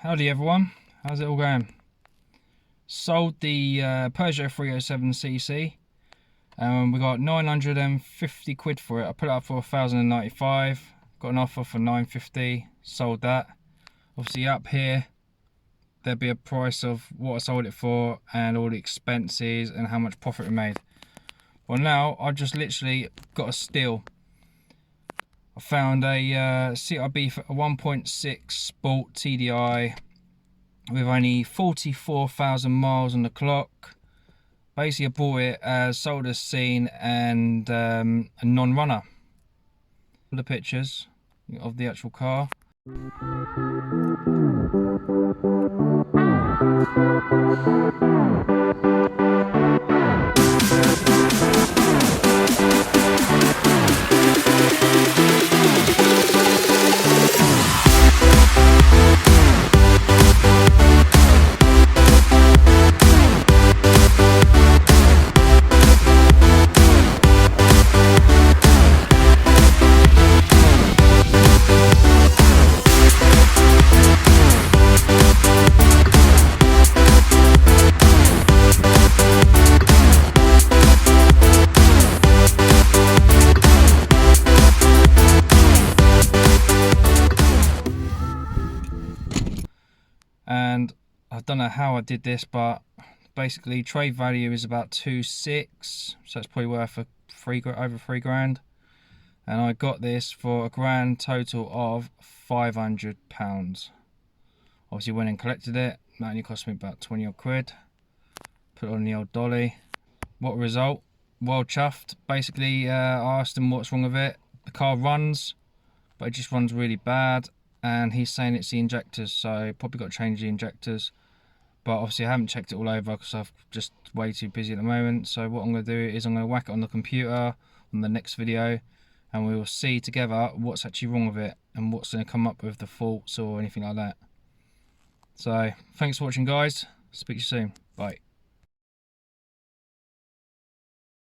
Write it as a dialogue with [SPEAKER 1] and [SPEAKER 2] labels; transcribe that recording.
[SPEAKER 1] Howdy everyone, how's it all going? Sold the Peugeot 307cc. We got 950 quid for it. I put it up for 1,095. Got an offer for 950. Sold that. Obviously up here there'd be a price of what I sold it for and all the expenses and how much profit we made. Well, now I just literally got a steal. I found a CRB for a 1.6 Sport TDI with only 44,000 miles on the clock. Basically I bought it as sold as seen and a non-runner. The pictures of the actual car. And I don't know how I did this, but basically trade value is about 2.6, so it's probably worth over £3 and I got this for a grand total of £500. Obviously went and collected it. That only cost me about 20 odd quid. Put it on the old dolly. What a result. Well chuffed. Basically I asked him what's wrong with it. The car runs, but it just runs really bad, and he's saying it's the injectors, so probably got to change the injectors. But obviously I haven't checked it all over because I'm just way too busy at the moment. So what I'm going to do is I'm going to whack it on the computer on the next video, and we will see together what's actually wrong with it and what's going to come up with the faults or anything like that. So thanks for watching guys, speak to you soon, bye.